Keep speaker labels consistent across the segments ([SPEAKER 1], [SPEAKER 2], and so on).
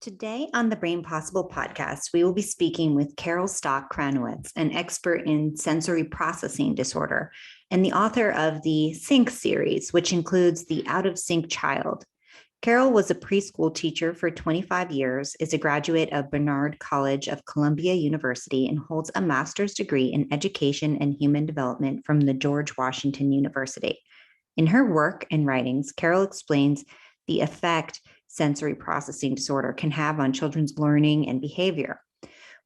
[SPEAKER 1] Today on the Brain Possible podcast, we will be speaking with Carol Stock Kranowitz, an expert in sensory processing disorder and the author of the Sync series, which includes The Out of Sync Child. Carol was a preschool teacher for 25 years, is a graduate of Barnard College of Columbia University, and holds a master's degree in education and human development from the George Washington University. In her work and writings, Carol explains the effect sensory processing disorder can have on children's learning and behavior.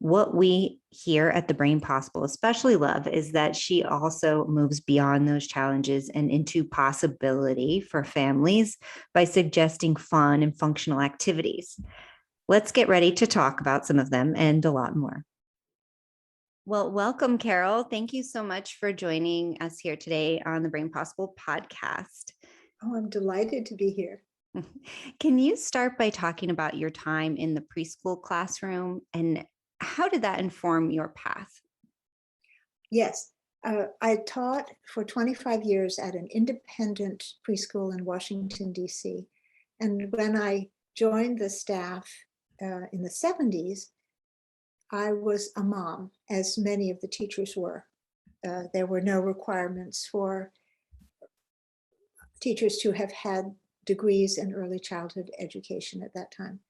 [SPEAKER 1] What we here at the Brain Possible especially love is that she also moves beyond those challenges and into possibility for families by suggesting fun and functional activities. Let's get ready to talk about some of them and a lot more. Well, welcome, Carol. Thank you so much for joining us here today on the Brain Possible podcast.
[SPEAKER 2] Oh, I'm delighted to be here.
[SPEAKER 1] Can you start by talking about your time in the preschool classroom and how did that inform your path?
[SPEAKER 2] Yes, I taught for 25 years at an independent preschool in Washington, D.C. And when I joined the staff in the 70s, I was a mom, as many of the teachers were. There were no requirements for teachers to have had degrees in early childhood education at that time.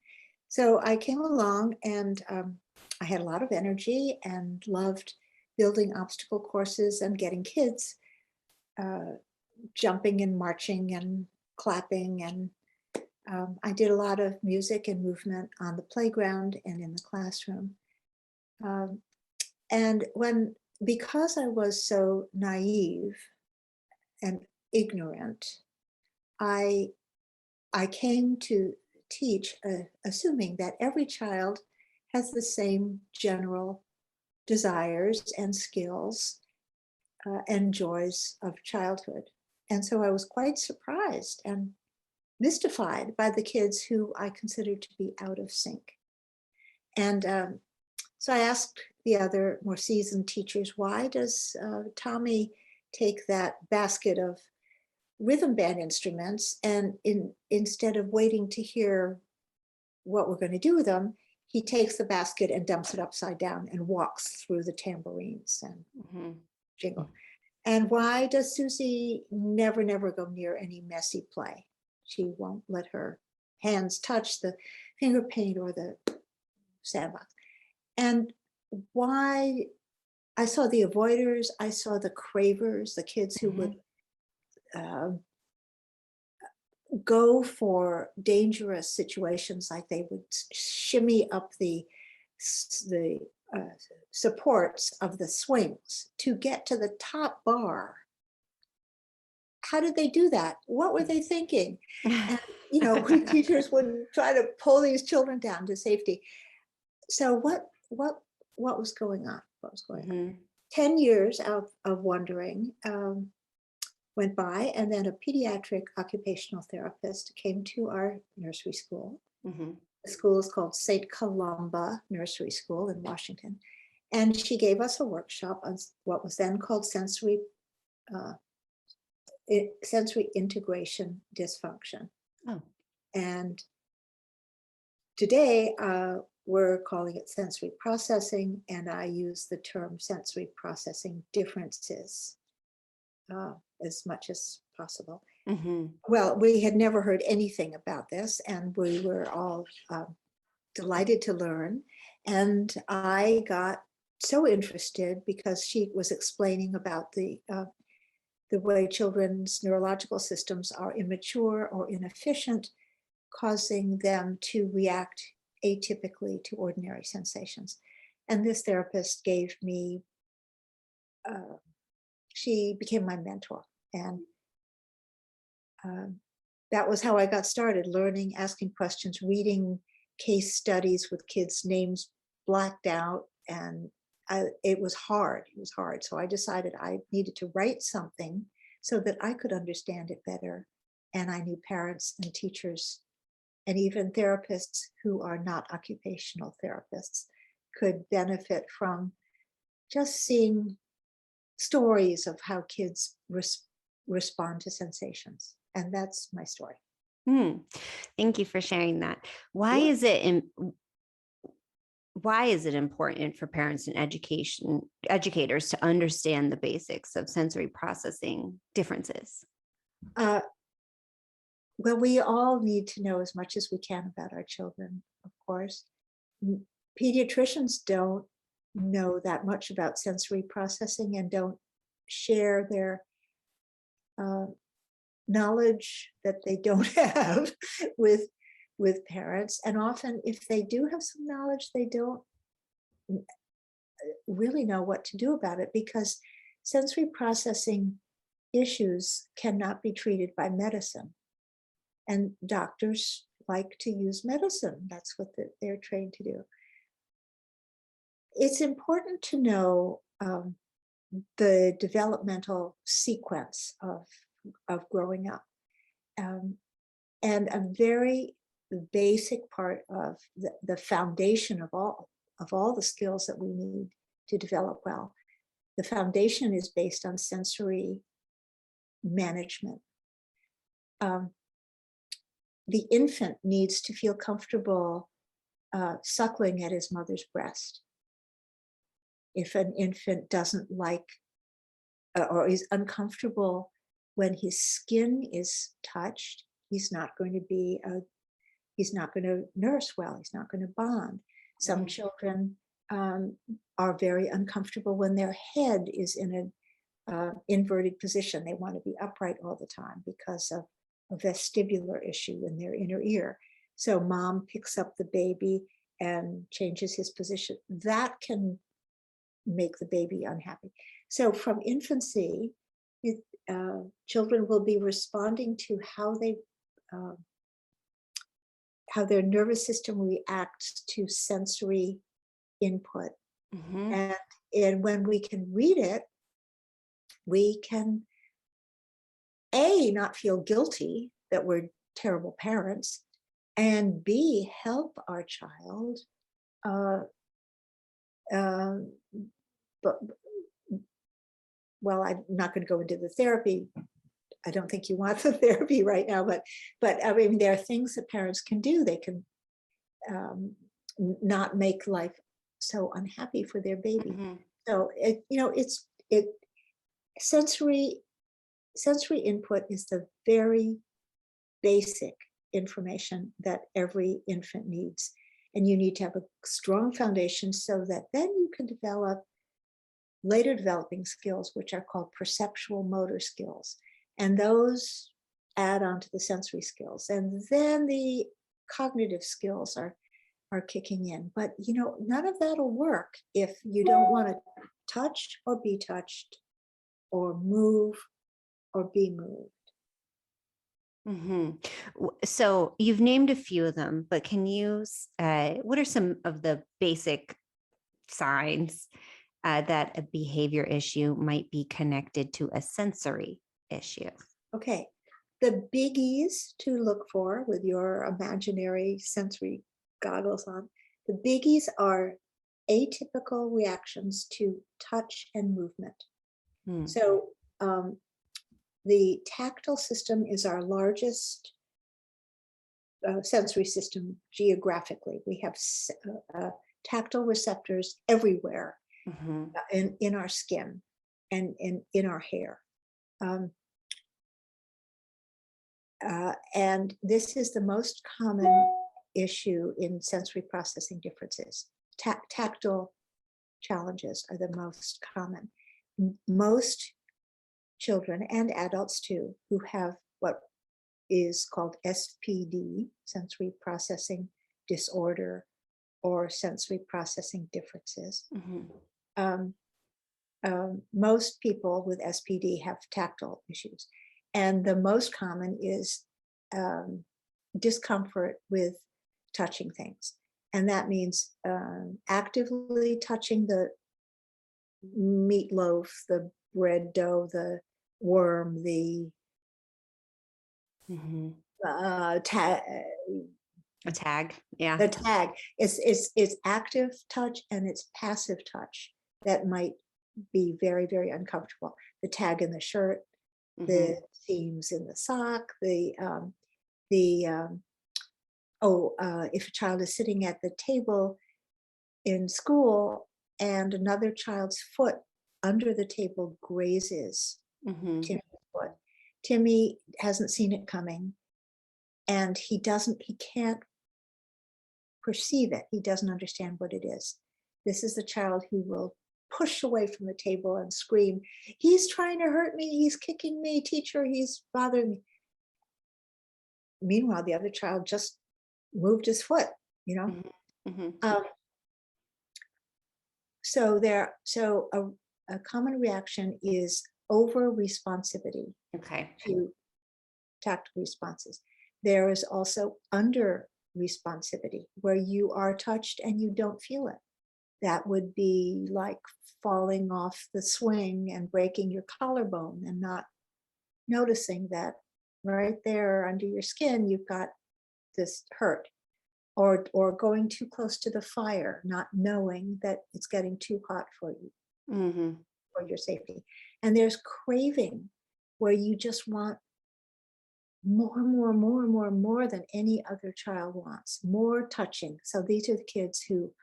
[SPEAKER 2] So I came along and I had a lot of energy and loved building obstacle courses and getting kids jumping and marching and clapping. And I did a lot of music and movement on the playground and in the classroom. And because I was so naive and ignorant, I came to teach assuming that every child has the same general desires and skills and joys of childhood. And so I was quite surprised and mystified by the kids who I considered to be out of sync. And so I asked the other more seasoned teachers, why does Tommy take that basket of rhythm band instruments and instead of waiting to hear what we're going to do with them, he takes the basket and dumps it upside down and walks through the tambourines and jingle. And why does Susie never go near any messy play? She won't let her hands touch the finger paint or the sandbox. And why I saw the avoiders, I saw the cravers, the kids who would go for dangerous situations, like they would shimmy up the supports of the swings to get to the top bar. How did they do that? What were they thinking? And, teachers would try to pull these children down to safety. So what was going on? What was going on? 10 years of wondering went by, and then a pediatric occupational therapist came to our nursery school. The school is called St. Columba Nursery School in Washington. And she gave us a workshop on what was then called sensory integration dysfunction. Oh. And today we're calling it sensory processing, and I use the term sensory processing differences as much as possible. Well, we had never heard anything about this, and we were all delighted to learn. And I got so interested because she was explaining about the way children's neurological systems are immature or inefficient, causing them to react atypically to ordinary sensations. And this therapist gave me, she became my mentor. And that was how I got started, learning, asking questions, reading case studies with kids' names blacked out. And it was hard. It was hard. So I decided I needed to write something so that I could understand it better. And I knew parents and teachers and even therapists who are not occupational therapists could benefit from just seeing stories of how kids respond to sensations. And that's my story.
[SPEAKER 1] Hmm. Thank you for sharing that. Why
[SPEAKER 2] Sure.
[SPEAKER 1] is it why is it important for parents and educators to understand the basics of sensory processing differences?
[SPEAKER 2] Uh, well, we all need to know as much as we can about our children, of course. M- Pediatricians don't know that much about sensory processing and don't share their uh, knowledge that they don't have with parents. And often, if they do have some knowledge, they don't really know what to do about it, because sensory processing issues cannot be treated by medicine. And doctors like to use medicine. That's what they're trained to do. It's important to know the developmental sequence of growing up. Um, and a very basic part of the foundation of all the skills that we need to develop well. The foundation is based on sensory management. Um, the infant needs to feel comfortable suckling at his mother's breast. If an infant doesn't like or is uncomfortable when his skin is touched, he's not going to be he's not going to nurse well. He's not going to bond. Some children are very uncomfortable when their head is in an inverted position. They want to be upright all the time because of a vestibular issue in their inner ear. So mom picks up the baby and changes his position. That can make the baby unhappy. So from infancy, children will be responding to uh, how their nervous system reacts to sensory input.
[SPEAKER 1] Mm-hmm.
[SPEAKER 2] And when we can read it, we can not feel guilty that we're terrible parents, and help our child. Uh, uh, but well, I'm not going to go into the therapy. I don't think you want the therapy right now, but I mean, there are things that parents can do. They can not make life so unhappy for their baby.
[SPEAKER 1] Mm-hmm.
[SPEAKER 2] So it sensory input is the very basic information that every infant needs. And you need to have a strong foundation so that then you can develop later developing skills, which are called perceptual motor skills. And those add on to the sensory skills. And then the cognitive skills are kicking in. But none of that'll work if you don't want to touch or be touched, or move or be moved.
[SPEAKER 1] Mm-hmm. So you've named a few of them, but what are some of the basic signs that a behavior issue might be connected to a sensory issue?
[SPEAKER 2] Okay. The biggies to look for with your imaginary sensory goggles on, the biggies are atypical reactions to touch and movement.
[SPEAKER 1] Hmm.
[SPEAKER 2] So the tactile system is our largest sensory system geographically. We have tactile receptors everywhere
[SPEAKER 1] Mm-hmm.
[SPEAKER 2] in our skin and in our hair. And this is the most common issue in sensory processing differences. Tactile challenges are the most common. Most children and adults too, who have what is called SPD, sensory processing disorder, or sensory processing differences.
[SPEAKER 1] Mm-hmm.
[SPEAKER 2] Most people with SPD have tactile issues. And the most common is discomfort with touching things. And that means actively touching the meatloaf, the bread dough, the worm, the
[SPEAKER 1] Mm-hmm.
[SPEAKER 2] tag.
[SPEAKER 1] A tag. Yeah.
[SPEAKER 2] The tag is active touch and it's passive touch that might be very, very uncomfortable. The tag in the shirt,
[SPEAKER 1] Mm-hmm.
[SPEAKER 2] the seams in the sock, the the if a child is sitting at the table in school and another child's foot under the table grazes
[SPEAKER 1] Mhm.
[SPEAKER 2] Timmy's foot. Timmy hasn't seen it coming, and he can't perceive it. He doesn't understand what it is. This is the child who will push away from the table and scream, "He's trying to hurt me. He's kicking me, teacher. He's bothering me." Meanwhile, the other child just moved his foot, you know?
[SPEAKER 1] Mhm. Mhm.
[SPEAKER 2] Um, so a common reaction is over responsivity
[SPEAKER 1] Okay.
[SPEAKER 2] to tactile responses. There is also under responsivity, where you are touched and you don't feel it. That would be like falling off the swing and breaking your collarbone and not noticing that right there under your skin, you've got this hurt. Or going too close to the fire, not knowing that it's getting too hot for you,
[SPEAKER 1] Mhm.
[SPEAKER 2] for your safety. And there's craving, where you just want more than any other child wants, more touching. So these are the kids who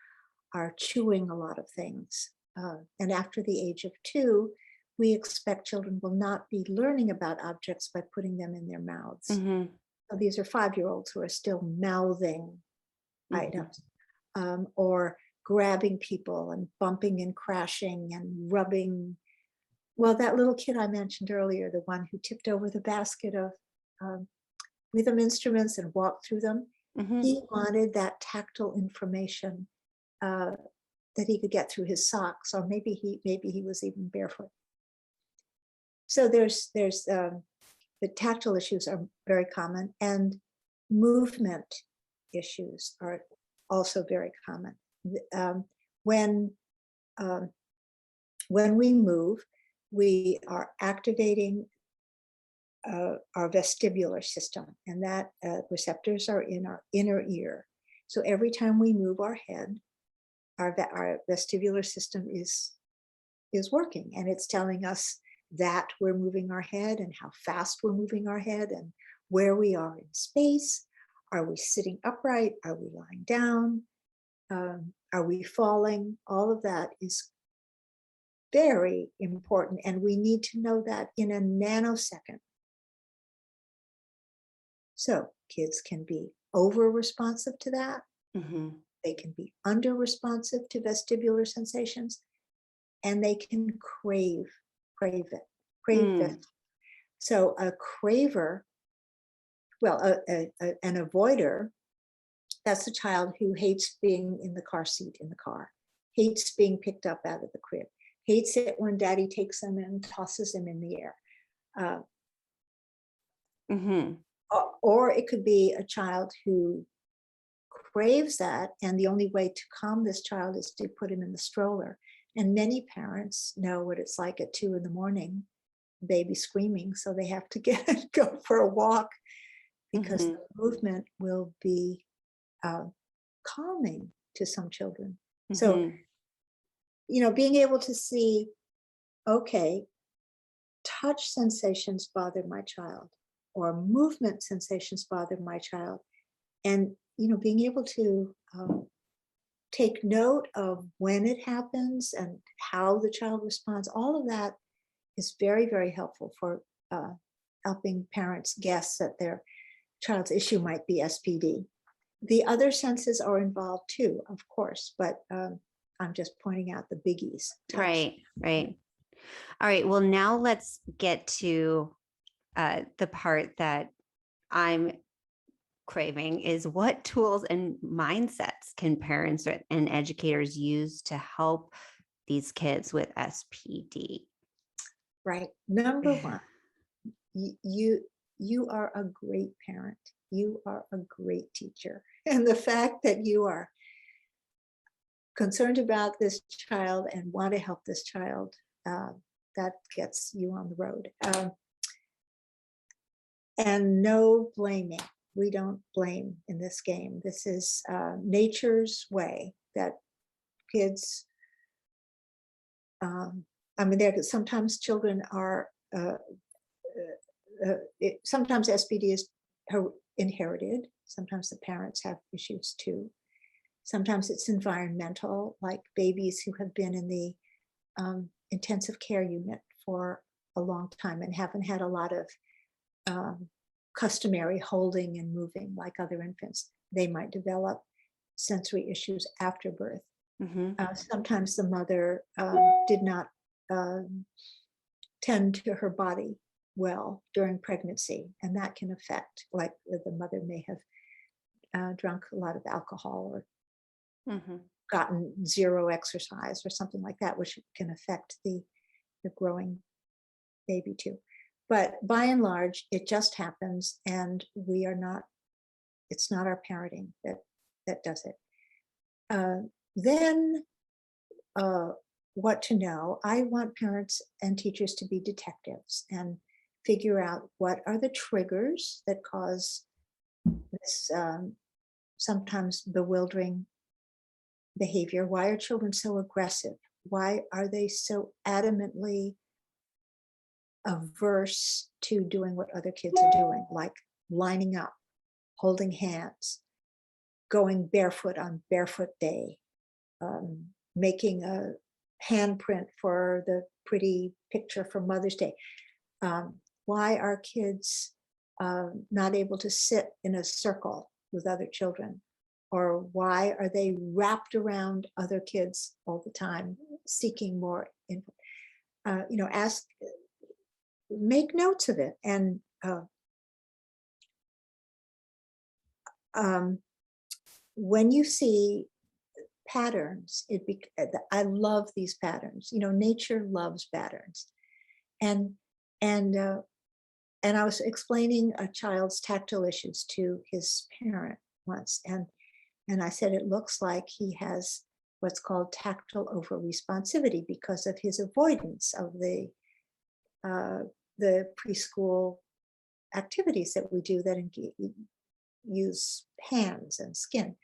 [SPEAKER 2] are chewing a lot of things. And after the age of 2, we expect children will not be learning about objects by putting them in their mouths.
[SPEAKER 1] Mhm.
[SPEAKER 2] So these are 5-year-olds who are still mouthing
[SPEAKER 1] Mhm.
[SPEAKER 2] items, or grabbing people and bumping and crashing and rubbing. Well, that little kid I mentioned earlier, the one who tipped over the basket of um, rhythm instruments and walked through them,
[SPEAKER 1] Mhm.
[SPEAKER 2] he wanted that tactile information uh, that he could get through his socks, or maybe he was even barefoot. So the tactile issues are very common, and movement issues are also very common. Um, when um, when we move, we are activating our vestibular system, and that receptors are in our inner ear. So every time we move our head, our vestibular system is working, and it's telling us that we're moving our head and how fast we're moving our head and where we are in space. Are we sitting upright? Are we lying down? Are we falling? All of that is very important, and we need to know that in a nanosecond. So kids can be over responsive to that.
[SPEAKER 1] Mhm.
[SPEAKER 2] They can be under responsive to vestibular sensations, and they can crave it, crave it.
[SPEAKER 1] Mm.
[SPEAKER 2] So a craver, well, an avoider, that's a child who hates being in the car seat in the car, hates being picked up out of the crib, hates it when daddy takes him and tosses him in the air. Uh,
[SPEAKER 1] Mhm.
[SPEAKER 2] or it could be a child who craves that, and the only way to calm this child is to put him in the stroller. And many parents know what it's like at 2 a.m, baby screaming, so they have to go for a walk, because the
[SPEAKER 1] Mhm.
[SPEAKER 2] movement will be uh, calming to some children. So,
[SPEAKER 1] Mhm.
[SPEAKER 2] being able to see, okay, touch sensations bother my child, or movement sensations bother my child, and being able to take note of when it happens and how the child responds. All of that is very, very helpful for helping parents guess that their child's issue might be SPD. The other senses are involved too, of course, but I'm just pointing out the biggies: touch.
[SPEAKER 1] Right. Right. All right. Well, now let's get to the part that I'm craving is what tools and mindsets can parents and educators use to help these kids with SPD?
[SPEAKER 2] Right. Number one, you are a great parent. You are a great teacher. And the fact that you are concerned about this child and want to help this child, uh, that gets you on the road. And no blaming. We don't blame in this game. This is nature's way that kids, I mean, sometimes children are, sometimes SPD is inherited. Sometimes the parents have issues too. Sometimes it's environmental, like babies who have been in the intensive care unit for a long time and haven't had a lot of customary holding and moving like other infants. They might develop sensory issues after birth. Sometimes the mother did not tend to her body well during pregnancy, and that can affect, like the mother may have drunk a lot of alcohol or gotten zero exercise or something like that, which can affect the growing baby too. But by and large, it just happens, and it's not our parenting that does it. Then what to know? I want parents and teachers to be detectives and figure out what are the triggers that cause this sometimes bewildering behavior. Why are children so aggressive? Why are they so adamantly averse to doing what other kids are doing, like lining up, holding hands, going barefoot on barefoot day, making a handprint for the pretty picture for Mother's Day? Why are kids not able to sit in a circle with other children? Or why are they wrapped around other kids all the time, seeking more input? Make notes of it. And when you see patterns, I love these patterns. Nature loves patterns. And I was explaining a child's tactile issues to his parent once, and I said it looks like he has what's called tactile over-responsivity because of his avoidance of the preschool activities that we do that use hands and skin.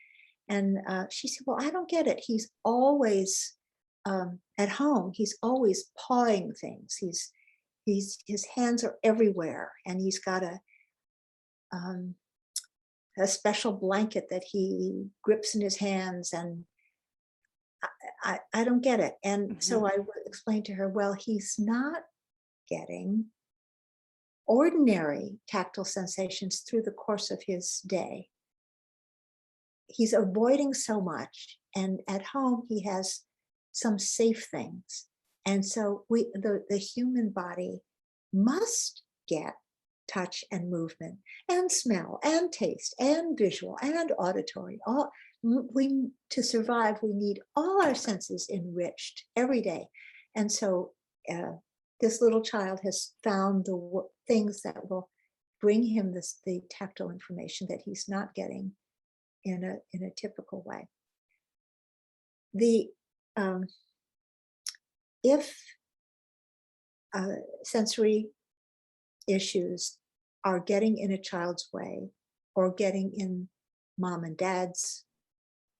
[SPEAKER 2] And she said, well, I don't get it. He's always at home. He's always pawing things. His hands are everywhere, and he's got a special blanket that he grips in his hands, and I don't get it. And so I explained to her, well, he's not getting ordinary tactile sensations through the course of his day. He's avoiding so much, and at home he has some safe things. And so the human body must get touch and movement and smell and taste and visual and auditory. To survive, we need all our senses enriched every day. And so this little child has found the things that will bring him the tactile information that he's not getting in a typical way. If sensory issues are getting in a child's way or getting in mom and dad's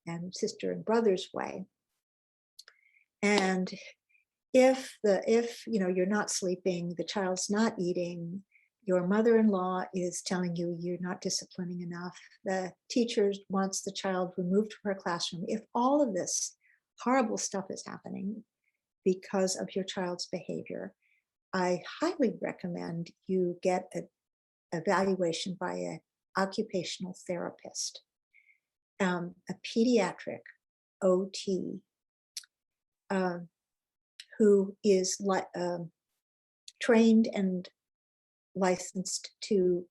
[SPEAKER 2] and sister and brother's way, and if you're not sleeping, the child's not eating, your mother-in-law is telling you you're not disciplining enough, the teacher wants the child removed from her classroom, if all of this horrible stuff is happening because of your child's behavior, I highly recommend you get an evaluation by an occupational therapist, a pediatric OT, who is trained and licensed to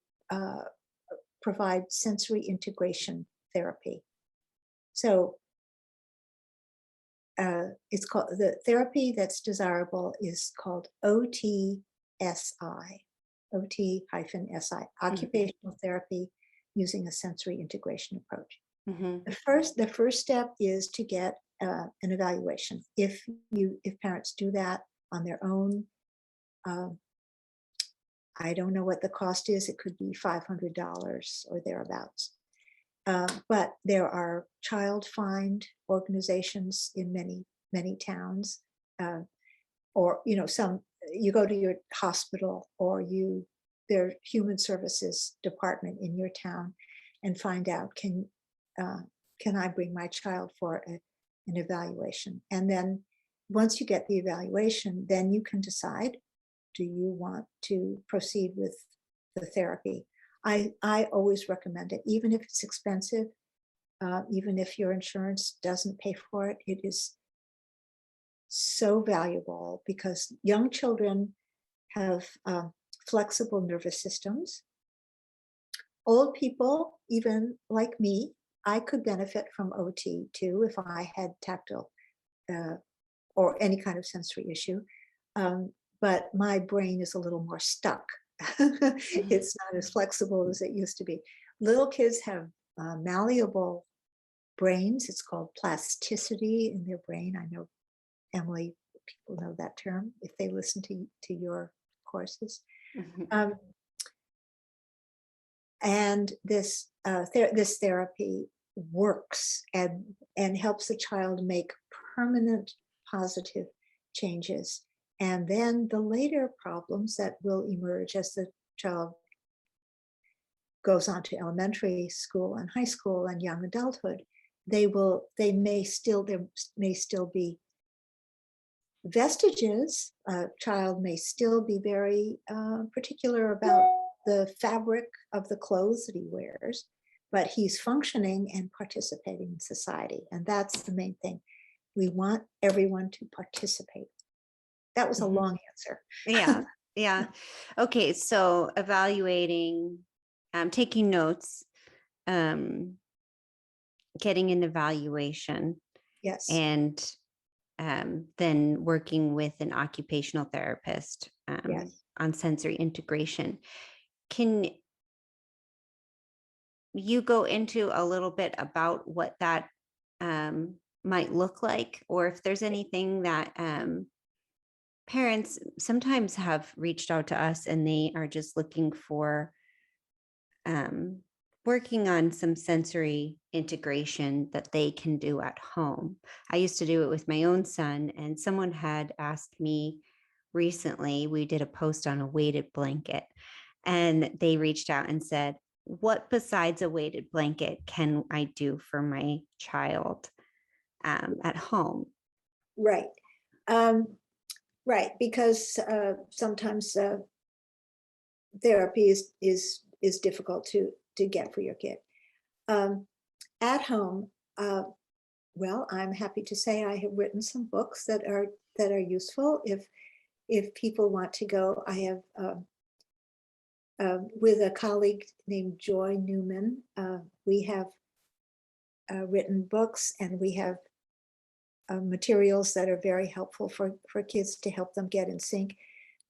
[SPEAKER 2] provide sensory integration therapy. So it's called, the therapy that's desirable is called OTSI, OT-SI, occupational therapy using a sensory integration approach. The first step is to get an evaluation. If parents do that on their own, I don't know what the cost is. It could be $500 or thereabouts. But there are child find organizations in many towns, or some you go to your hospital, or you their human services department in your town and find out, can I bring my child for an evaluation? And then once you get the evaluation, then you can decide, do you want to proceed with the therapy? I always recommend it, even if it's expensive, even if your insurance doesn't pay for it. It is so valuable because young children have flexible nervous systems. Old people, even like me, I could benefit from OT too if I had tactile or any kind of sensory issue. But my brain is a little more stuck. It's not as flexible as it used to be. Little kids have malleable brains. It's called plasticity in their brain. I know, Emily, people know that term if they listen to your courses. And this this therapy works and helps the child make permanent positive changes. And then the later problems that will emerge as the child goes on to elementary school and high school and young adulthood, there may still be vestiges. A child may still be very particular about the fabric of the clothes that he wears, but he's functioning and participating in society. And that's the main thing. We want everyone to participate. That was a long answer.
[SPEAKER 1] Yeah. Okay. So evaluating, taking notes, getting an evaluation.
[SPEAKER 2] Yes.
[SPEAKER 1] And then working with an occupational therapist
[SPEAKER 2] Yes.
[SPEAKER 1] on sensory integration. Can you go into a little bit about what that might look like, or if there's anything that parents sometimes have reached out to us and they are just looking for working on some sensory integration that they can do at home. I used to do it with my own son, and someone had asked me recently, we did a post on a weighted blanket, and they reached out and said, what besides a weighted blanket can I do for my child at home?
[SPEAKER 2] Right. Right. Because sometimes therapy is difficult to get for your kid. At home, well, I'm happy to say I have written some books that are useful. If people want to go, I have with a colleague named Joy Newman, we have written books, and we have materials that are very helpful for kids to help them get in sync.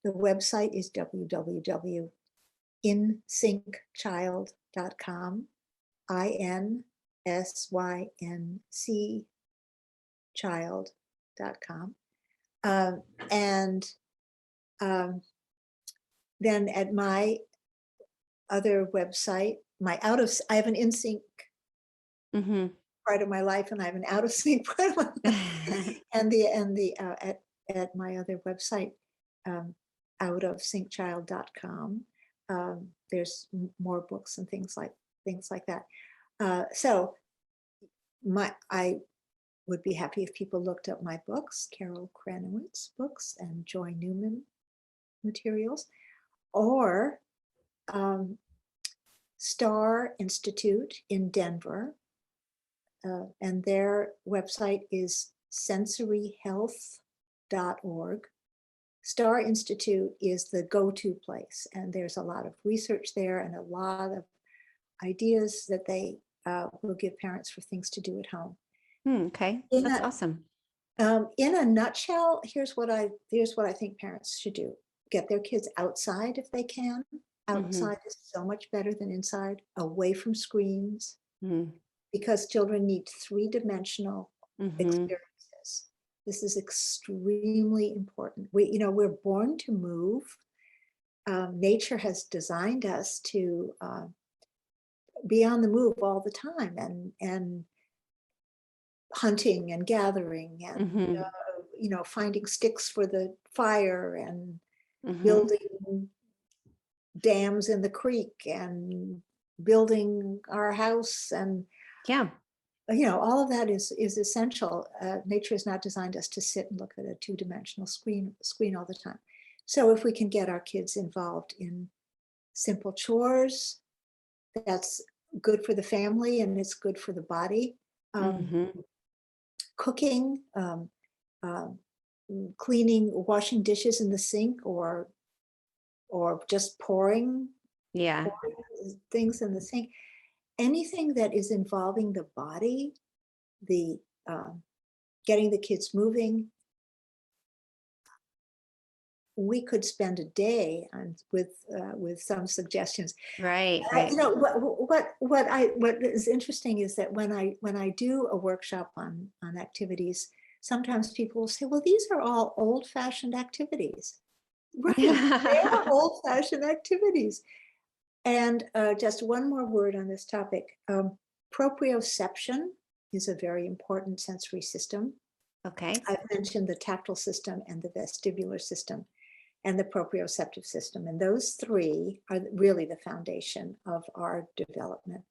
[SPEAKER 2] The website is www.insyncchild.com, INSYNC child.com. And then at my other website, I have an in-sync part of my life, and I have an out of sync part of my life. and at my other website, outofsyncchild.com, there's more books and things like that. So I would be happy if people looked up my books, Carol Kranowitz books and Joy Newman materials, or Star Institute in Denver, and their website is sensoryhealth.org. Star Institute is the go-to place, and there's a lot of research there and a lot of ideas that they will give parents for things to do at home.
[SPEAKER 1] Okay, that's awesome.
[SPEAKER 2] In a nutshell, here's what I think parents should do: get their kids outside if they can. Outside is so much better than inside, away from screens, because children need three-dimensional experiences. This is extremely important. We're born to move. Nature has designed us to be on the move all the time, and hunting and gathering and finding sticks for the fire and building dams in the creek and building our house, and
[SPEAKER 1] Yeah.
[SPEAKER 2] all of that is essential. Nature has not designed us to sit and look at a two-dimensional screen all the time. So if we can get our kids involved in simple chores, that's good for the family and it's good for the body.
[SPEAKER 1] Mm-hmm.
[SPEAKER 2] Cooking, cleaning, washing dishes in the sink, or just pouring
[SPEAKER 1] Yeah.
[SPEAKER 2] things in the sink. Anything that is involving the body, the getting the kids moving. We could spend a day with some suggestions.
[SPEAKER 1] Right. Right.
[SPEAKER 2] What is interesting is that when I do a workshop on activities, sometimes people will say, "Well, these are all old-fashioned activities." Right, they are old-fashioned activities. And just one more word on this topic. Proprioception is a very important sensory system.
[SPEAKER 1] Okay.
[SPEAKER 2] I've mentioned the tactile system and the vestibular system and the proprioceptive system. And those three are really the foundation of our development.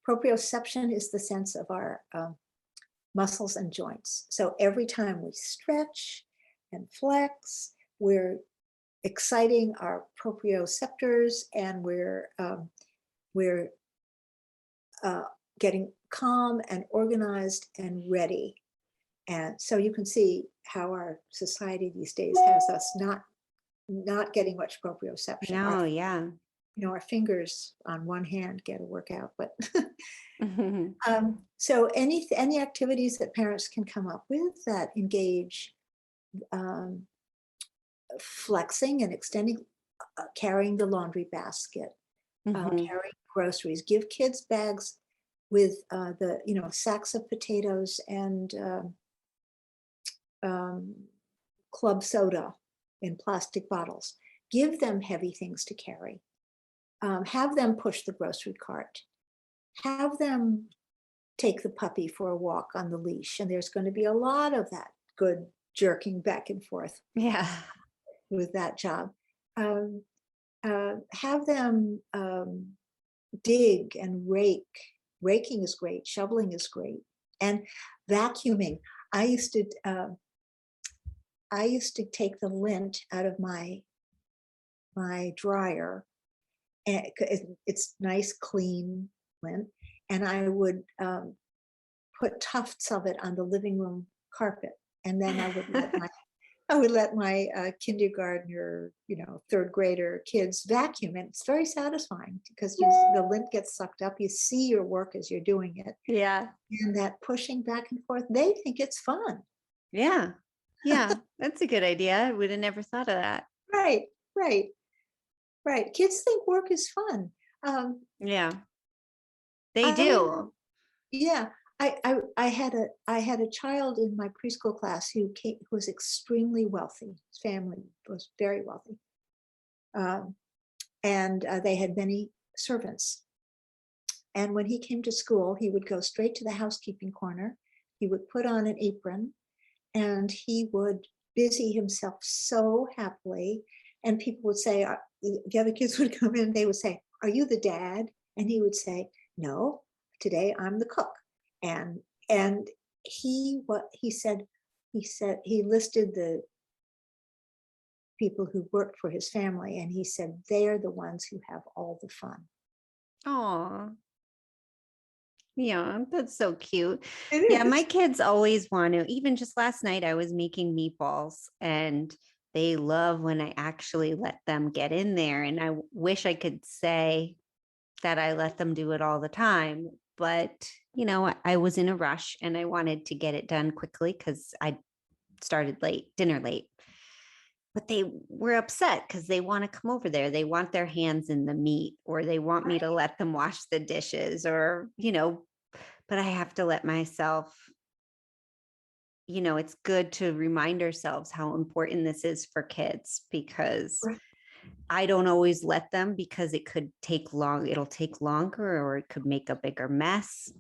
[SPEAKER 2] Proprioception is the sense of our muscles and joints. So every time we stretch and flex, we're exciting our proprioceptors, and we're getting calm and organized and ready. And so you can see how our society these days has us not getting much proprioception.
[SPEAKER 1] No. Yeah.
[SPEAKER 2] Our fingers on one hand get a workout, but
[SPEAKER 1] Mm-hmm.
[SPEAKER 2] so any activities that parents can come up with that engage flexing and extending, carrying the laundry basket,
[SPEAKER 1] Mm-hmm.
[SPEAKER 2] carrying groceries, give kids bags with the sacks of potatoes and club soda in plastic bottles. Give them heavy things to carry. Have them push the grocery cart. Have them take the puppy for a walk on the leash. And there's going to be a lot of that good jerking back and forth
[SPEAKER 1] Yeah.
[SPEAKER 2] with that job. Have them dig and rake. Raking is great. Shoveling is great. And vacuuming. I used to take the lint out of my dryer, and it's nice, clean lint, and I would put tufts of it on the living room carpet, and then I would let my kindergartner, third grader kids vacuum, and it's very satisfying because the lint gets sucked up. You see your work as you're doing it,
[SPEAKER 1] Yeah.
[SPEAKER 2] and that pushing back and forth. They think it's fun.
[SPEAKER 1] Yeah. Yeah. That's a good idea. I would have never thought of that.
[SPEAKER 2] Right, right, right. Kids think work is fun.
[SPEAKER 1] Yeah. They
[SPEAKER 2] I
[SPEAKER 1] do.
[SPEAKER 2] Yeah, I had a child in my preschool class who was extremely wealthy. His family was very wealthy, and they had many servants. And when he came to school, he would go straight to the housekeeping corner. He would put on an apron, and he would busy himself so happily. And people would say, the other kids would come in, they would say, "Are you the dad?" And he would say, "No, today I'm the cook." And he said he listed the people who worked for his family, and he said they're the ones who have all the fun.
[SPEAKER 1] Oh, yeah, that's so cute.
[SPEAKER 2] It
[SPEAKER 1] Yeah, my
[SPEAKER 2] is.
[SPEAKER 1] kids always want to. Even just last night, I was making meatballs, and they love when I actually let them get in there. And I wish I could say that I let them do it all the time. But, I was in a rush and I wanted to get it done quickly because I started late, dinner late. But they were upset because they want to come over there. They want their hands in the meat, or they want me to let them wash the dishes, or, but I have to let myself, it's good to remind ourselves how important this is for kids, because
[SPEAKER 2] Right.
[SPEAKER 1] I don't always let them because it could take long. It'll take longer, or it could make a bigger mess.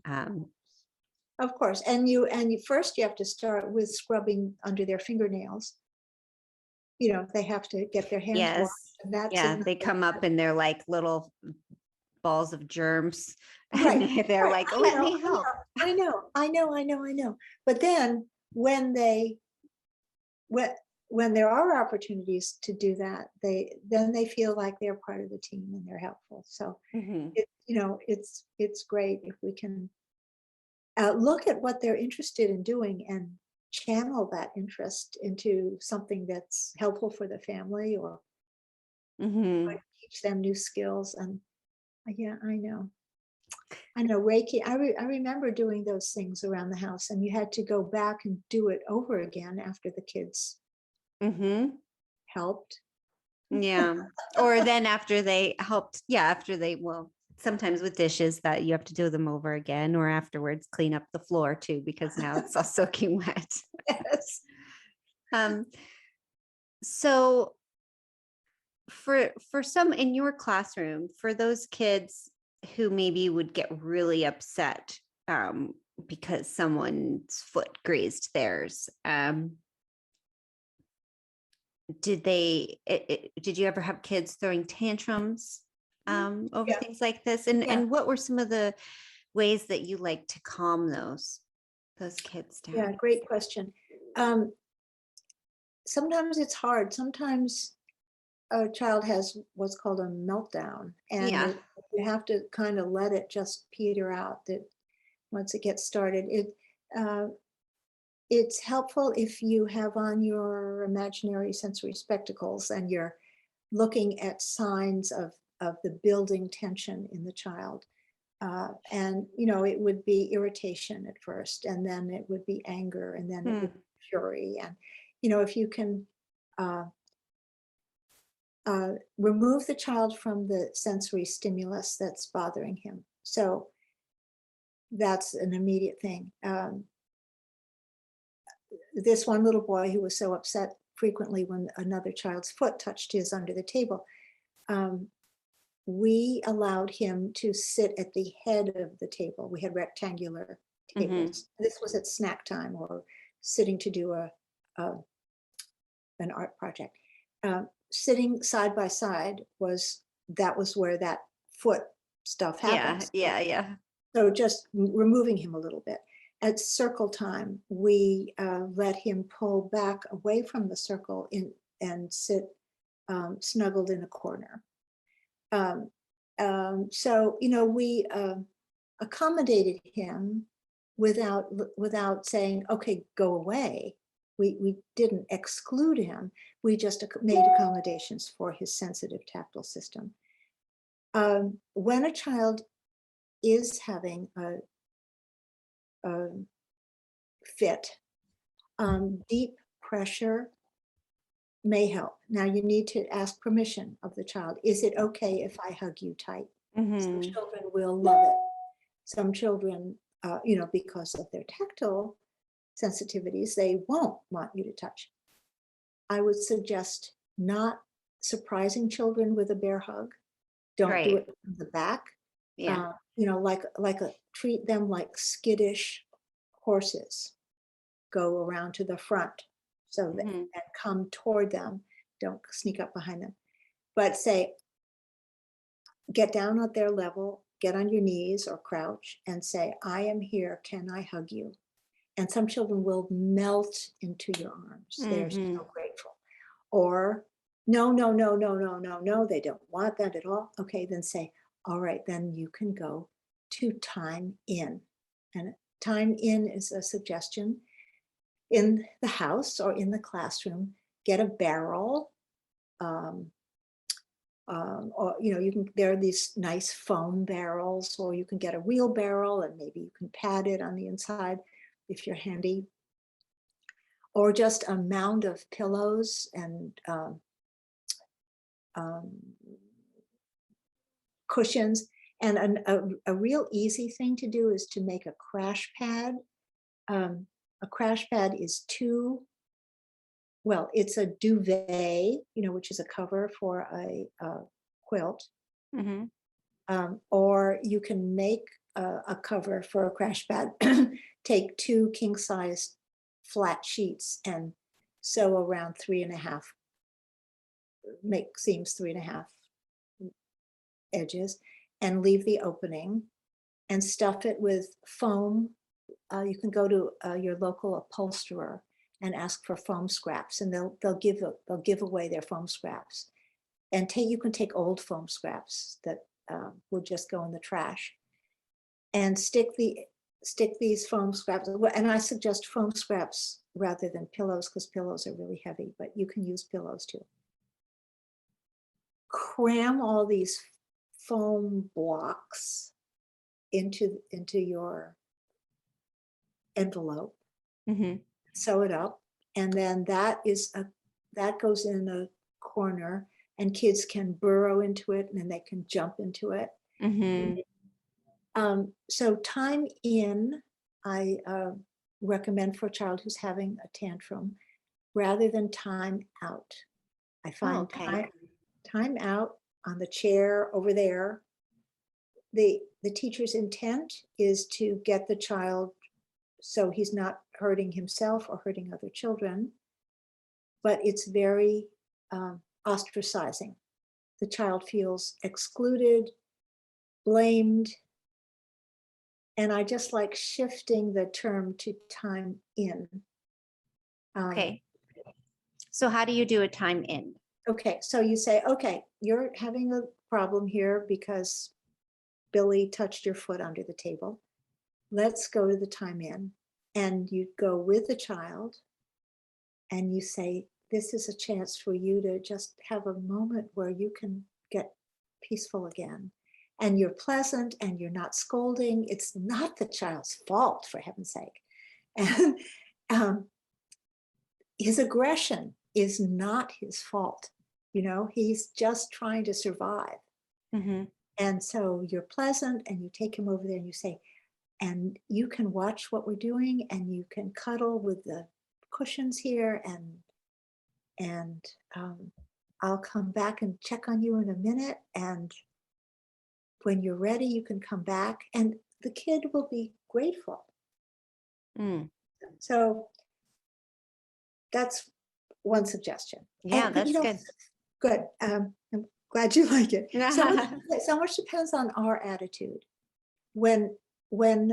[SPEAKER 2] Of course. And you first you have to start with scrubbing under their fingernails. they have to get their hands washed.
[SPEAKER 1] Yes.
[SPEAKER 2] And that's
[SPEAKER 1] Yeah. They
[SPEAKER 2] another,
[SPEAKER 1] come up and they're like little balls of germs.
[SPEAKER 2] right,
[SPEAKER 1] And they're
[SPEAKER 2] right.
[SPEAKER 1] like, let me help.
[SPEAKER 2] I know. But then when when when there are opportunities to do that, they feel like they're part of the team and they're helpful. So
[SPEAKER 1] Mhm.
[SPEAKER 2] it's great if we can look at what they're interested in doing and channel that interest into something that's helpful for the family or
[SPEAKER 1] Mhm.
[SPEAKER 2] teach them new skills. And yeah, I know Reiki. I remember doing those things around the house, and you had to go back and do it over again after the kids
[SPEAKER 1] Mhm.
[SPEAKER 2] helped.
[SPEAKER 1] Yeah. Or then after they helped, yeah, after they, well, sometimes with dishes that you have to do them over again, or afterwards clean up the floor too, because now it's all soaking wet.
[SPEAKER 2] Yes.
[SPEAKER 1] Um, so for some in your classroom, for those kids who maybe would get really upset because someone's foot grazed theirs, did you ever have kids throwing tantrums over
[SPEAKER 2] Yeah,
[SPEAKER 1] things like this?
[SPEAKER 2] yeah,
[SPEAKER 1] And what were some of the ways that you like to calm those kids
[SPEAKER 2] yeah.
[SPEAKER 1] down?
[SPEAKER 2] Great question. Um, Sometimes it's hard. Sometimes a child has what's called a meltdown, and
[SPEAKER 1] Yeah.
[SPEAKER 2] you have to kind of let it just peter out. That once it gets started, uh, it's helpful if you have on your imaginary sensory spectacles and you're looking at signs of the building tension in the child. And it would be irritation at first, and then it would be anger, and then it
[SPEAKER 1] Hmm.
[SPEAKER 2] would be fury. And if you can uh, remove the child from the sensory stimulus that's bothering him. So that's an immediate thing. This one little boy who was so upset frequently when another child's foot touched his under the table, um, we allowed him to sit at the head of the table. We had rectangular
[SPEAKER 1] Hmm.
[SPEAKER 2] tables. This was at snack time or sitting to do a an art project. Sitting side by side that was where that foot stuff
[SPEAKER 1] Yeah.
[SPEAKER 2] happens.
[SPEAKER 1] Yeah. Yeah.
[SPEAKER 2] So just removing him a little bit. At circle time, we let him pull back away from the circle and sit snuggled in a corner. Um, so we accommodated him without saying, "Okay, go away." We didn't exclude him. We just made accommodations for his sensitive tactile system. When a child is having a fit, deep pressure may help. Now you need to ask permission of the child. Is it okay if I hug you tight? Some
[SPEAKER 1] Hmm.
[SPEAKER 2] children will love it. Some children, because of their tactile sensitivities, they won't want you to touch. I would suggest not surprising children with a bear hug. Don't do
[SPEAKER 1] Right.
[SPEAKER 2] it from the back.
[SPEAKER 1] Yeah.
[SPEAKER 2] Treat them like skittish horses. Go around to the front so that
[SPEAKER 1] Hmm.
[SPEAKER 2] and come toward them. Don't sneak up behind them. But say, get down at their level, get on your knees or crouch and say, I am here. Can I hug you? And some children will melt into your arms. They're
[SPEAKER 1] Hmm.
[SPEAKER 2] so grateful. Or, no, no, no, no, no, no, no, they don't want that at all. Okay, then say, all right, then you can go to time in. And time in is a suggestion in the house or in the classroom. Get a barrel. Or you can, there are these nice foam barrels, or you can get a real barrel and maybe you can pad it on the inside if you're handy, or just a mound of pillows and um, cushions. And a real easy thing to do is to make a crash pad. A crash pad is it's a duvet, which is a cover for a quilt.
[SPEAKER 1] Hmm.
[SPEAKER 2] Or you can make a cover for a crash pad. Take 2 king size flat sheets and sew around 3.5 make seams 3.5 edges, and leave the opening and stuff it with foam. You can go to your local upholsterer and ask for foam scraps, and they'll give away their foam scraps. And you can take old foam scraps that would just go in the trash, and stick these foam scraps. And I suggest foam scraps rather than pillows, because pillows are really heavy, but you can use pillows too. Cram all these foam blocks into your envelope, sew it up, and then that goes in a corner, and kids can burrow into it, and then they can jump into it. So time in, I recommend for a child who's having a tantrum, rather than time out. I find time out on the chair over there. The teacher's intent is to get the child so he's not hurting himself or hurting other children, but it's very ostracizing. The child feels excluded, blamed, and I just like shifting the term to time in.
[SPEAKER 1] Okay. So how do you do a time in?
[SPEAKER 2] Okay, so you say, okay, you're having a problem here because Billy touched your foot under the table. Let's go to the time in. And you go with the child and you say, this is a chance for you to just have a moment where you can get peaceful again. And you're pleasant and you're not scolding. It's not the child's fault, for heaven's sake. And his aggression is not his fault. You know, he's just trying to survive. And so you're pleasant and you take him over there and you say, and you can watch what we're doing and you can cuddle with the cushions here, and I'll come back and check on you in a minute. And when you're ready, you can come back, and the kid will be grateful. So that's one suggestion.
[SPEAKER 1] Yeah,
[SPEAKER 2] and,
[SPEAKER 1] that's good.
[SPEAKER 2] Good. I'm glad you like it. So much depends on our attitude. When when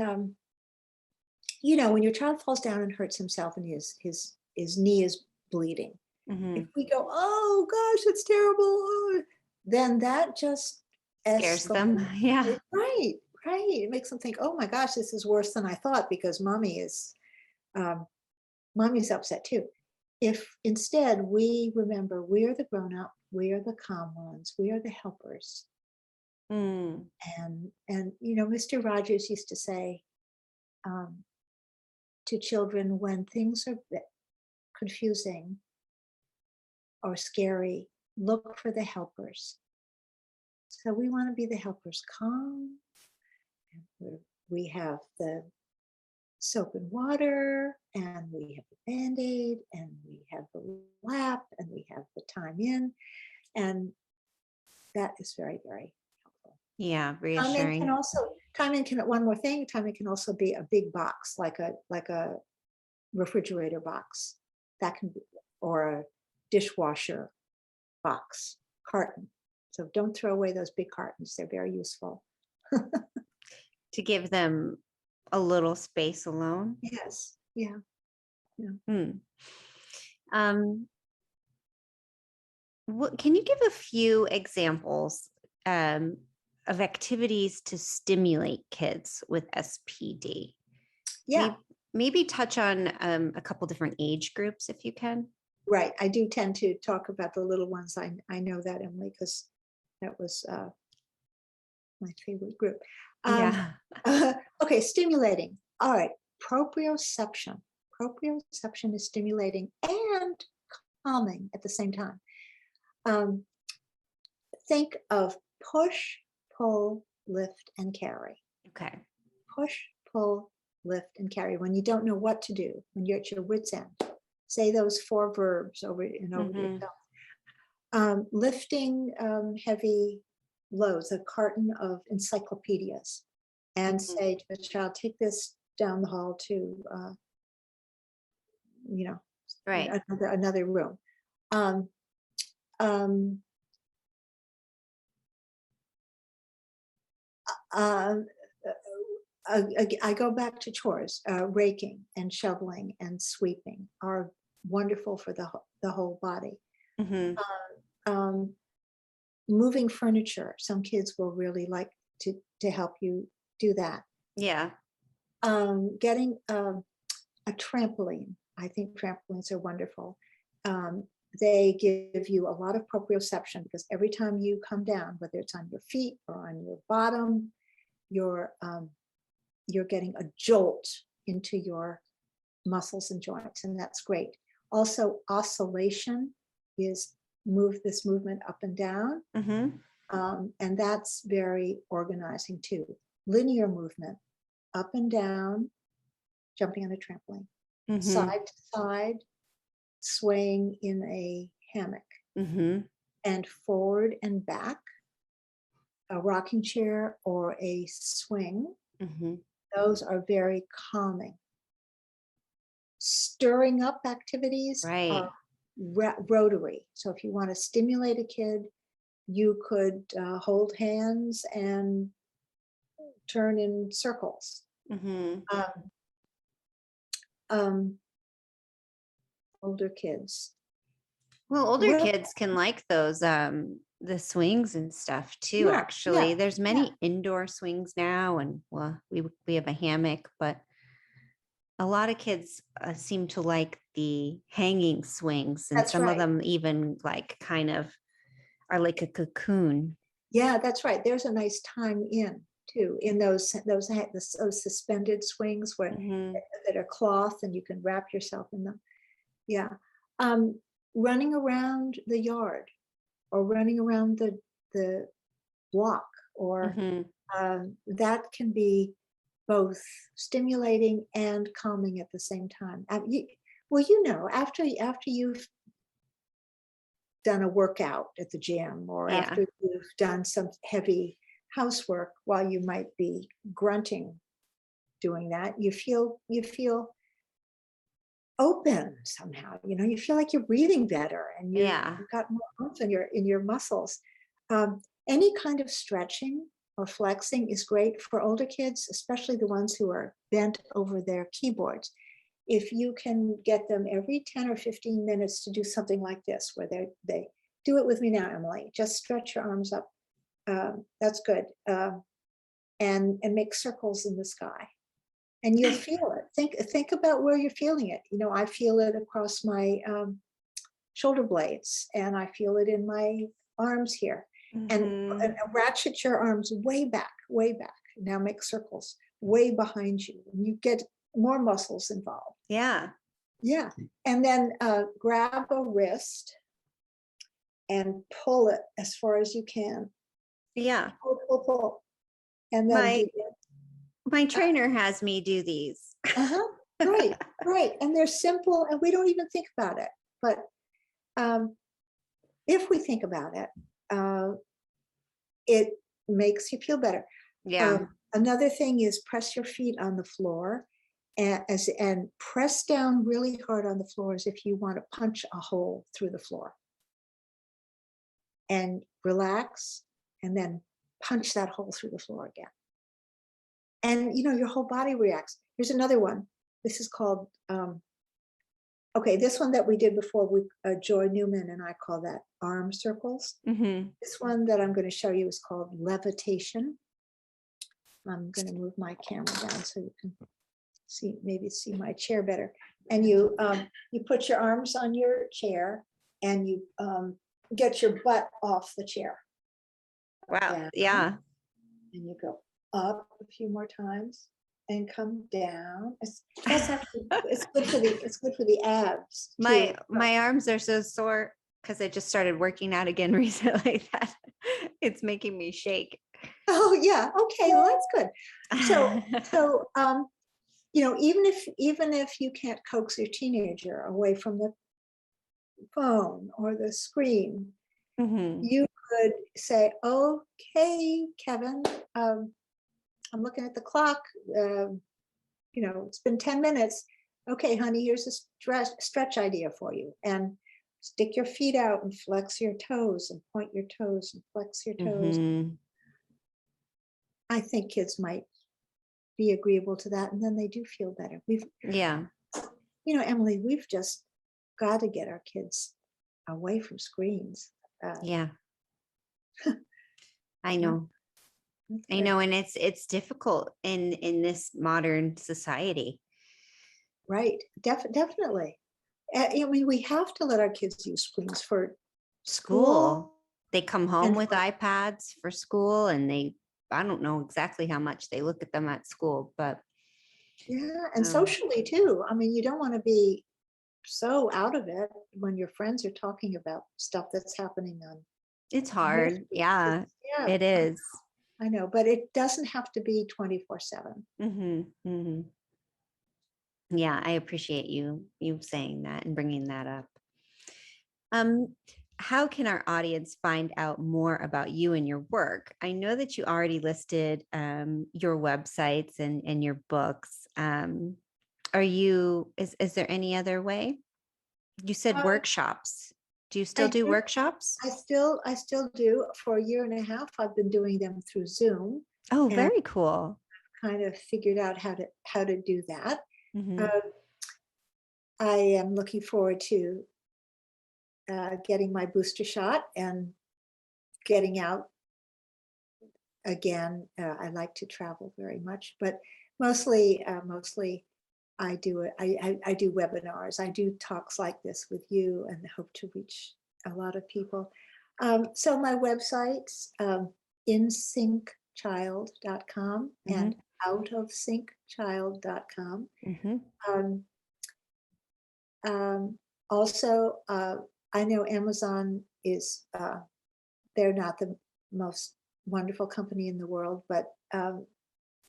[SPEAKER 2] your child falls down and hurts himself and his knee is bleeding, if we go, oh gosh, it's terrible, oh, then that just
[SPEAKER 1] Scares them. Yeah.
[SPEAKER 2] Right. It makes them think, oh my gosh, this is worse than I thought, because mommy's upset too. If instead we remember we are the grown-up, we are the calm ones, we are the helpers. And Mr. Rogers used to say to children, when things are confusing or scary, look for the helpers. So we want to be the helpers, calm. We have the soap and water, and we have the Band-Aid, and we have the lap, and we have the time in, and that is very, very helpful.
[SPEAKER 1] Yeah, reassuring.
[SPEAKER 2] Time in can also be a big box, like a refrigerator box, that can be, or a dishwasher box, carton. So don't throw away those big cartons; they're very useful.
[SPEAKER 1] To give them a little space alone.
[SPEAKER 2] Yes. Yeah.
[SPEAKER 1] What can you give a few examples of activities to stimulate kids with SPD?
[SPEAKER 2] Yeah.
[SPEAKER 1] Maybe touch on a couple different age groups if you can.
[SPEAKER 2] Right. I do tend to talk about the little ones. I know that, Emily, because that was my favorite group. Okay, stimulating. All right, proprioception. Proprioception is stimulating and calming at the same time. Think of push, pull, lift, and carry. Okay. Push, pull, lift, and carry. When you don't know what to do, when you're at your wit's end, say those 4 verbs over and over yourself. Lifting heavy loads, a carton of encyclopedias, and say to the child, take this down the hall to
[SPEAKER 1] right,
[SPEAKER 2] another room. um, uh, I go back to chores. Raking and shoveling and sweeping are wonderful for the whole body.
[SPEAKER 1] Mm-hmm.
[SPEAKER 2] Um, moving furniture, some kids will really like to help you do that.
[SPEAKER 1] Yeah.
[SPEAKER 2] Getting a trampoline. I think trampolines are wonderful. They give you a lot of proprioception because every time you come down, whether it's on your feet or on your bottom, you're getting a jolt into your muscles and joints, and that's great. Also, oscillation is this movement up and down,
[SPEAKER 1] Mm-hmm.
[SPEAKER 2] and that's very organizing too. Linear movement, up and down, jumping on a trampoline,
[SPEAKER 1] Mm-hmm.
[SPEAKER 2] side to side, swaying in a hammock,
[SPEAKER 1] Mm-hmm.
[SPEAKER 2] and forward and back, a rocking chair or a swing.
[SPEAKER 1] Mm-hmm.
[SPEAKER 2] Those are very calming. Stirring up activities
[SPEAKER 1] Right.
[SPEAKER 2] are rotary. So if you want to stimulate a kid, you could hold hands and turn in circles.
[SPEAKER 1] Mm-hmm.
[SPEAKER 2] Um, older kids.
[SPEAKER 1] Well, older
[SPEAKER 2] Well,
[SPEAKER 1] kids can like those the swings and stuff too,
[SPEAKER 2] yeah,
[SPEAKER 1] actually. There's
[SPEAKER 2] yeah.
[SPEAKER 1] many indoor swings now, and well, we have a hammock, but a lot of kids seem to like the hanging swings, and
[SPEAKER 2] That's
[SPEAKER 1] some of
[SPEAKER 2] right.
[SPEAKER 1] them even like kind of are like a cocoon.
[SPEAKER 2] Yeah, that's right. There's a nice time in too, in those suspended swings
[SPEAKER 1] Mm-hmm.
[SPEAKER 2] that are cloth and you can wrap yourself in them. Yeah. Um, running around the yard or running around the block, or
[SPEAKER 1] Mm-hmm.
[SPEAKER 2] that can be both stimulating and calming at the same time. Well, after you've done a workout at the gym, or
[SPEAKER 1] Yeah.
[SPEAKER 2] after you've done some heavy housework, while you might be grunting doing that, you feel open somehow. You feel like you're breathing better, and you've
[SPEAKER 1] Yeah.
[SPEAKER 2] got more oomph in your muscles. Any kind of stretching or flexing is great for older kids, especially the ones who are bent over their keyboards. If you can get them every 10 or 15 minutes to do something like this, where they do it with me now, Emily, just stretch your arms up. That's good. And make circles in the sky. And you'll feel it. Think about where you're feeling it. I feel it across my shoulder blades, and I feel it in my arms here. And
[SPEAKER 1] Mm-hmm.
[SPEAKER 2] ratchet your arms way back, way back. Now make circles way behind you. You get more muscles involved.
[SPEAKER 1] Yeah.
[SPEAKER 2] Yeah. And then grab a wrist and pull it as far as you can.
[SPEAKER 1] Yeah.
[SPEAKER 2] Pull, pull, pull. And then
[SPEAKER 1] My trainer has me do these.
[SPEAKER 2] Right, right. And they're simple, and we don't even think about it. But if we think about it, it makes you feel better.
[SPEAKER 1] Yeah.
[SPEAKER 2] Another thing is press your feet on the floor, and press down really hard on the floor as if you want to punch a hole through the floor. And relax, and then punch that hole through the floor again. And your whole body reacts. Here's another one. This is called this one that we did before with Joy Newman, and I call that arm circles.
[SPEAKER 1] Mm-hmm.
[SPEAKER 2] This one that I'm going to show you is called levitation. I'm going to move my camera down so you can see my chair better. And you put your arms on your chair, and you get your butt off the chair.
[SPEAKER 1] Wow.
[SPEAKER 2] Down,
[SPEAKER 1] Yeah.
[SPEAKER 2] and you go up a few more times and come down. It's good for the abs.
[SPEAKER 1] My arms are so sore because I just started working out again recently that it's making me shake.
[SPEAKER 2] Oh yeah. Okay. Well, that's good. So even if you can't coax your teenager away from the phone or the screen,
[SPEAKER 1] Mm-hmm.
[SPEAKER 2] you could say, "Okay, Kevin, I'm looking at the clock. It's been 10 minutes. Okay, honey, here's a stretch idea for you." And stick your feet out and flex your toes and point your toes and flex your toes.
[SPEAKER 1] Mm-hmm.
[SPEAKER 2] I think kids might be agreeable to that, and then they do feel better.
[SPEAKER 1] Yeah.
[SPEAKER 2] Emily, we've just got to get our kids away from screens.
[SPEAKER 1] Yeah. I
[SPEAKER 2] Yeah.
[SPEAKER 1] know. I know. And it's difficult in this modern society.
[SPEAKER 2] Right. Definitely. I mean, we have to let our kids use screens for school.
[SPEAKER 1] They come home
[SPEAKER 2] and
[SPEAKER 1] with
[SPEAKER 2] for-
[SPEAKER 1] iPads for school, and I don't know exactly how much they look at them at school, but
[SPEAKER 2] Yeah. And socially too. I mean, you don't want to be so out of it when your friends are talking about stuff that's happening on.
[SPEAKER 1] it's hard. Yeah,
[SPEAKER 2] Yeah,
[SPEAKER 1] it is.
[SPEAKER 2] I know, but it doesn't have to be 24/7.
[SPEAKER 1] Mm-hmm, mm-hmm. Yeah, I appreciate you saying that and bringing that up. How can our audience find out more about you and your work? I know that you already listed your websites and your books. Is there any other way? You said workshops. Do you still do workshops?
[SPEAKER 2] I still do. For a year and a half, I've been doing them through Zoom.
[SPEAKER 1] Oh,
[SPEAKER 2] and
[SPEAKER 1] very cool.
[SPEAKER 2] kind of figured out how to do that.
[SPEAKER 1] Mhm.
[SPEAKER 2] I am looking forward to getting my booster shot and getting out again. I like to travel very much, but mostly I do it. I do webinars. I do talks like this with you, and hope to reach a lot of people. So my websites, insyncchild.com and outofsyncchild.com.
[SPEAKER 1] Mhm.
[SPEAKER 2] Also, I know Amazon is, they're not the most wonderful company in the world, but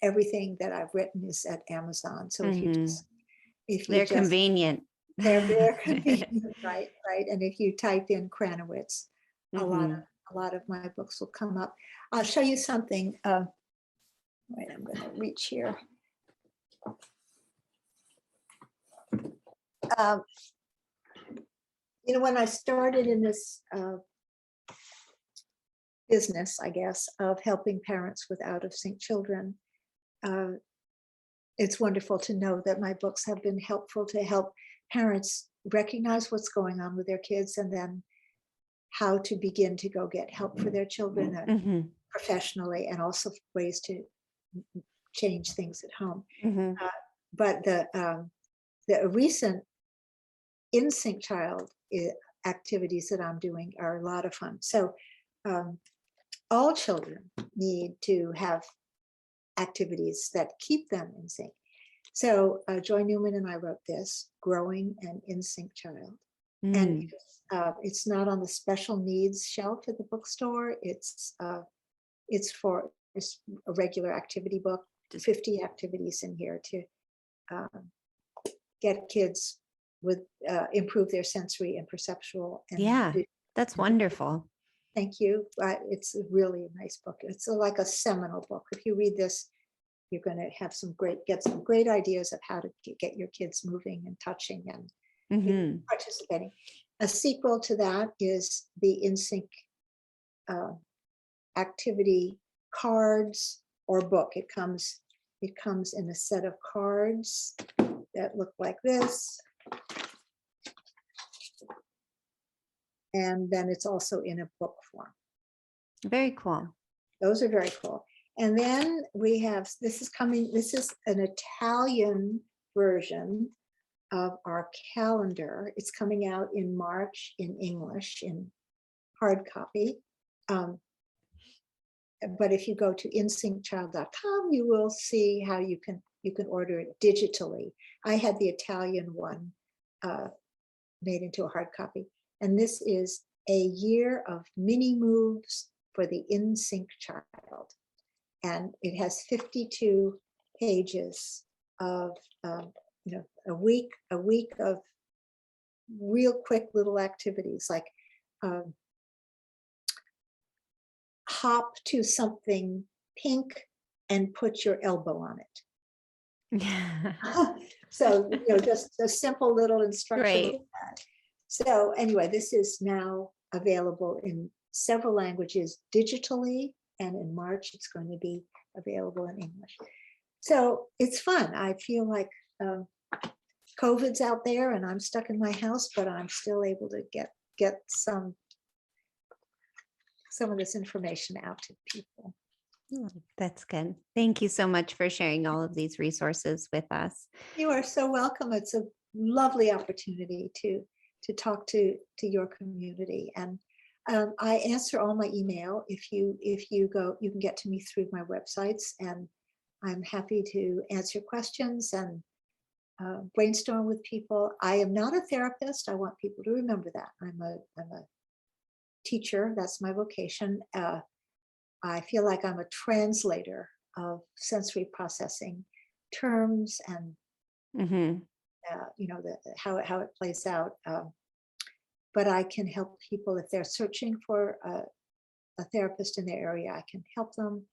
[SPEAKER 2] everything that I've written is at Amazon. So
[SPEAKER 1] They're convenient.
[SPEAKER 2] they're convenient, right? And if you type in Kranowitz, a lot of my books will come up. I'll show you something. Wait, I'm going to reach here. When I started in this business, I guess, of helping parents with out of sync children, it's wonderful to know that my books have been helpful to help parents recognize what's going on with their kids, and then how to begin to go get help for their children professionally, and also ways to change things at home. But the recent in-sync child activities that I'm doing are a lot of fun. So all children need to have activities that keep them in sync. So Joy Newman and I wrote this, Growing an In-Sync Child. And it's not on the special needs shelf at the bookstore. It's a regular activity book, 50 activities in here to get kids with improve their sensory and perceptual. And
[SPEAKER 1] that's wonderful.
[SPEAKER 2] Thank you. It's really a nice book. It's like a seminal book. If you read this, you're going to have get some great ideas of how to get your kids moving and touching and participating. A sequel to that is the InSync activity cards or book. It comes in a set of cards that look like this. And then it's also in a book form.
[SPEAKER 1] Very cool.
[SPEAKER 2] Those are very cool. And then we have, this is an Italian version of our calendar. It's coming out in March in English in hard copy. But if you go to insyncchild.com, you will see how you can order it digitally. I had the Italian one made into a hard copy. And this is a year of mini moves for the in-sync child. And it has 52 pages of, a week of real quick little activities, like hop to something pink and put your elbow on it. So, just a simple little instruction. Like that. So anyway, this is now available in several languages digitally, and in March it's going to be available in English. So it's fun. I feel like COVID's out there and I'm stuck in my house, but I'm still able to get some of this information out to people.
[SPEAKER 1] That's good. Thank you so much for sharing all of these resources with us.
[SPEAKER 2] You are so welcome. It's a lovely opportunity to talk to your community. And I answer all my email. If you go, you can get to me through my websites, and I'm happy to answer questions and brainstorm with people. I am not a therapist. I want people to remember that. I'm a teacher. That's my vocation. I feel like I'm a translator of sensory processing terms and how it plays out. But I can help people if they're searching for a therapist in their area. I can help them.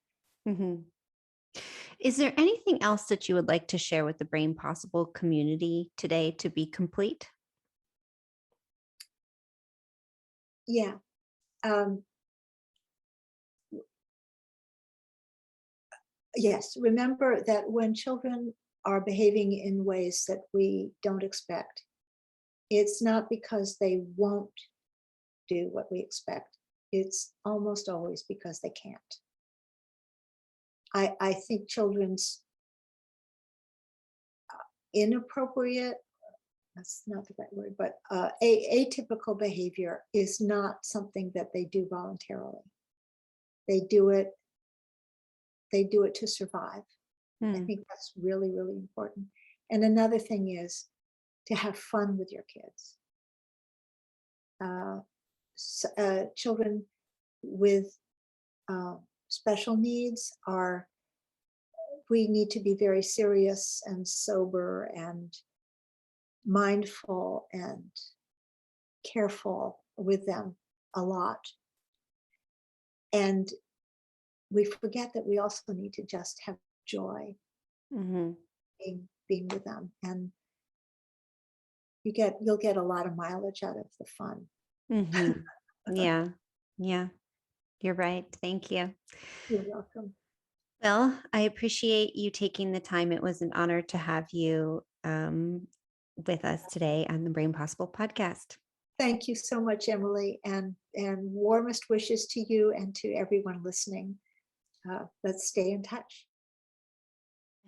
[SPEAKER 1] Is there anything else that you would like to share with the Brain Possible community today to be complete?
[SPEAKER 2] Yeah. Yes, remember that when children are behaving in ways that we don't expect, it's not because they won't do what we expect. It's almost always because they can't. I think children's inappropriate, that's not the right word, but atypical behavior is not something that they do voluntarily. They do it to survive. I think that's really, really important. And another thing is to have fun with your kids. Children with special needs we need to be very serious and sober and mindful and careful with them a lot. And we forget that we also need to just have joy being with them, and you'll get a lot of mileage out of the fun.
[SPEAKER 1] Yeah, you're right. Thank you.
[SPEAKER 2] You're welcome.
[SPEAKER 1] Well, I appreciate you taking the time. It was an honor to have you with us today on the Brain Possible podcast.
[SPEAKER 2] Thank you so much, Emily, and warmest wishes to you and to everyone listening. Let's stay in touch.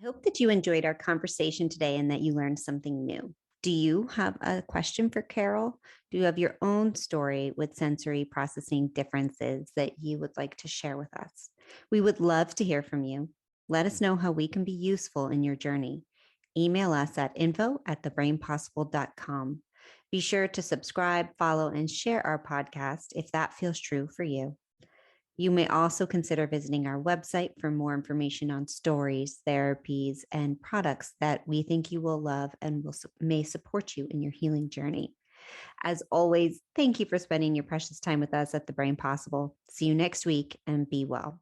[SPEAKER 1] I hope that you enjoyed our conversation today and that you learned something new. Do you have a question for Carol? Do you have your own story with sensory processing differences that you would like to share with us? We would love to hear from you. Let us know how we can be useful in your journey. Email us at info@thebrainpossible.com. Be sure to subscribe, follow, and share our podcast if that feels true for you. You may also consider visiting our website for more information on stories, therapies, and products that we think you will love and may support you in your healing journey. As always, thank you for spending your precious time with us at The Brain Possible. See you next week and be well.